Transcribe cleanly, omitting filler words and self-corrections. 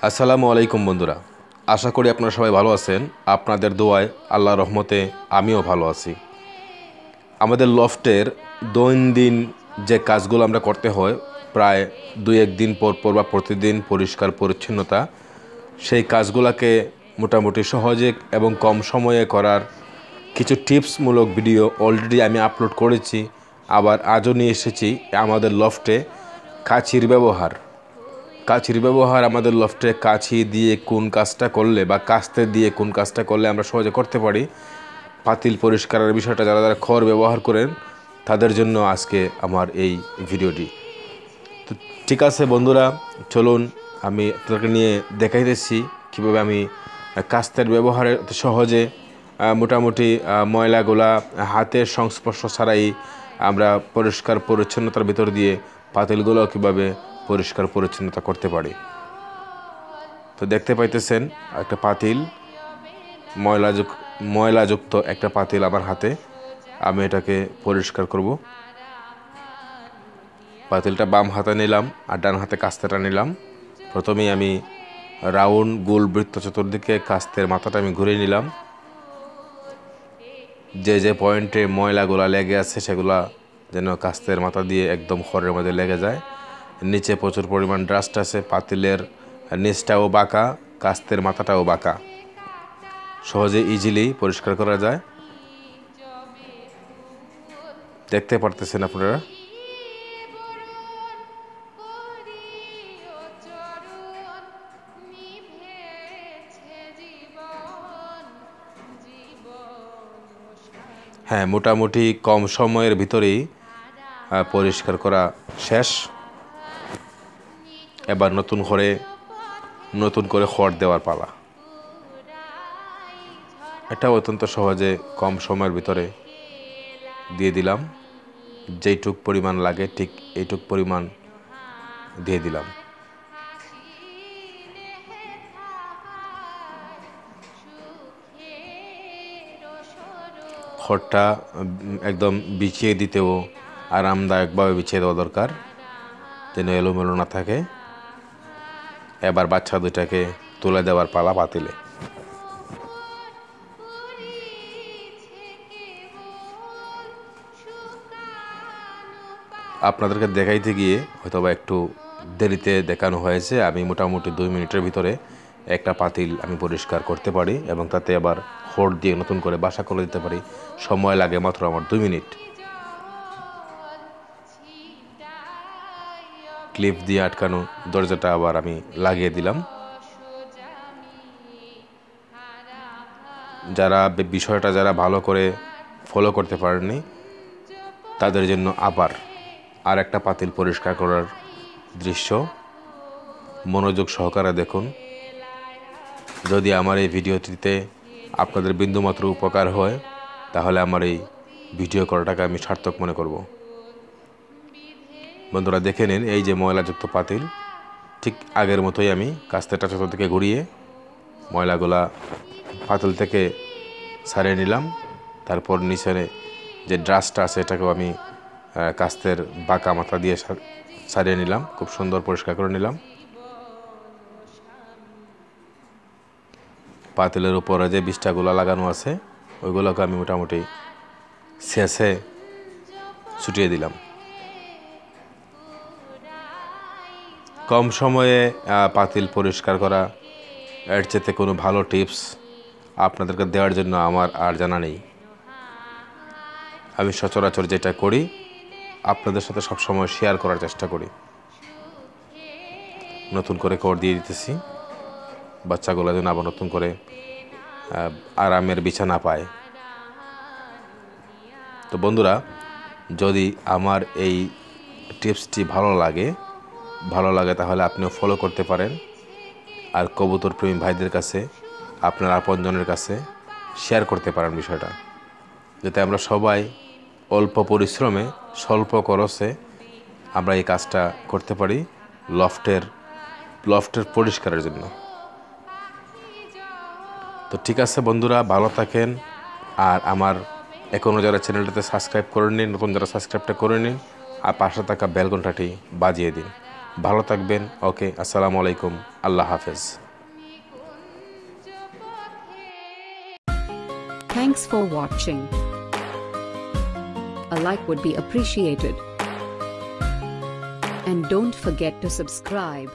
আসসালামু আলাইকুম বন্ধুরা, আশা করি আপনারা সবাই ভালো আছেন। আপনাদের দোয়ায় আল্লাহর রহমতে আমিও ভালো আছি। আমাদের লফটের দৈনন্দিন যে কাজগুলো আমরা করতে হয়, প্রায় 2-1 দিন পর পর বা প্রতিদিন পরিষ্কার পরিচ্ছন্নতা, সেই কাজগুলোকে মোটামুটি সহজে এবং কম সময়ে করার কিছু টিপসমূলক ভিডিও অলরেডি আমি আপলোড করেছি। আবার আজও নিয়ে এসেছি আমাদের লফটে কাঁচির ব্যবহার আমাদের লফটে কাঁচি দিয়ে কোন কাজটা করলে বা কাস্তে দিয়ে কোন কাজটা করলে আমরা সহজে করতে পারি। পাতিল পরিষ্কারের বিষয়টা যারা যারা খড় ব্যবহার করেন তাদের জন্য আজকে আমার এই ভিডিওটি। তো ঠিক আছে বন্ধুরা, চলুন আমি আপনাদেরকে নিয়ে দেখাইতেছি কীভাবে আমি কাস্তের ব্যবহারে সহজে মোটামুটি ময়লাগুলা হাতের সংস্পর্শ ছাড়াই আমরা পরিষ্কার পরিচ্ছন্নতার ভিতর দিয়ে পাতিলগুলো কীভাবে পরিষ্কার পরিচ্ছন্নতা করতে পারি। তো দেখতে পাইতেছেন একটা পাতিল, ময়লাযুক্ত একটা পাতিল আমার হাতে। আমি এটাকে পরিষ্কার করব। পাতিলটা বাম হাতে নিলাম আর ডান হাতে কাস্তেটা নিলাম। প্রথমেই আমি রাউন্ড গোল বৃত্ত চতুর্দিকে কাস্তের মাথাটা আমি ঘুরিয়ে নিলাম। যে যে পয়েন্টে ময়লাগুলা লেগে আছে সেগুলা যেন কাস্তের মাথা দিয়ে একদম খড়ের মধ্যে লেগে যায়। নিচে প্রচুর পরিমাণ ডাস্ট আছে, পাতিলের নিচটাও বাঁকা, কাস্তের মাথাটাও বাঁকা, সহজে ইজিলি পরিষ্কার করা যায়। দেখতে পারতেছেন আপনারা। হ্যাঁ, মোটামুটি কম সময়ের ভিতরেই পরিষ্কার করা শেষ। এবার নতুন করে খড় দেওয়ার পালা। এটা অত্যন্ত সহজে কম সময়ের ভিতরে দিয়ে দিলাম। যেইটুক পরিমাণ লাগে ঠিক এইটুক পরিমাণ দিয়ে দিলাম। খড়টা একদম বিছিয়ে দিতেও আরামদায়কভাবে বিছিয়ে দেওয়া দরকার, যেন এলোমেলো না থাকে। এবার বাচ্চা দুটাকে তুলে দেওয়ার পালা পাতিলে। আপনাদেরকে দেখাইতে গিয়ে হয়তোবা একটু দেরিতে দেখানো হয়েছে। আমি মোটামুটি 2 মিনিটের ভিতরে একটা পাতিল আমি পরিষ্কার করতে পারি এবং তাতে আবার খড় দিয়ে নতুন করে বাসা করে দিতে পারি। সময় লাগে মাত্র আমার 2 মিনিট। ক্লিপ দিয়ে আটকানো দরজাটা আবার আমি লাগিয়ে দিলাম। যারা ভালো করে ফলো করতে পারেননি তাদের জন্য আবার আর একটা পাতিল পরিষ্কার করার দৃশ্য মনোযোগ সহকারে দেখুন। যদি আমার এই ভিডিওটিতে আপনাদের বিন্দুমাত্র উপকার হয় তাহলে আমার এই ভিডিও করাটাকে আমি সার্থক মনে করব। বন্ধুরা দেখে নিন, এই যে ময়লাযুক্ত পাতিল, ঠিক আগের মতোই আমি কাস্তেটা চতুর্দিকে ঘুরিয়ে ময়লাগুলা পাতিল থেকে ছাড়িয়ে নিলাম। তারপর নিচে যে ড্রাস্টটা আছে এটাকেও আমি কাস্তের বাঁকা মাথা দিয়ে ছাড়িয়ে নিলাম, খুব সুন্দর পরিষ্কার করে নিলাম। পাতিলের উপরে যে বিষ্ঠাগুলো লাগানো আছে ওইগুলোকে আমি মোটামুটি শেষে ছুটিয়ে দিলাম। কম সময়ে পাতিল পরিষ্কার করা, এর চেয়ে কোনো ভালো টিপস আপনাদেরকে দেওয়ার জন্য আমার আর জানা নেই। আমি সচরাচর যেটা করি আপনাদের সাথে সবসময় শেয়ার করার চেষ্টা করি। নতুন করে খড় দিয়ে দিতেছি, বাচ্চাগুলো যেন আবার নতুন করে আরামের বিছানা পায়। তো বন্ধুরা, যদি আমার এই টিপসটি ভালো লাগে তাহলে আপনিও ফলো করতে পারেন। আর কবুতর প্রেমী ভাইদের কাছে, আপনার আপনজনের কাছে শেয়ার করতে পারেন বিষয়টা, যাতে আমরা সবাই অল্প পরিশ্রমে স্বল্প খরচে আমরা এই কাজটা করতে পারি লফটের পরিষ্কারের জন্য। তো ঠিক আছে বন্ধুরা, ভালো থাকেন। আর আমার এখনও যারা চ্যানেলটাতে সাবস্ক্রাইব করে নিন, নতুন যারা সাবস্ক্রাইবটা করে নিন আর পাশে থাকা বেল ঘন্টাটি বাজিয়ে দিন। ভালো থাকবেন। ওকে, আসসালামু আলাইকুম, আল্লাহ হাফেজ। Thanks for watching. A like would be appreciated. And don't forget to subscribe.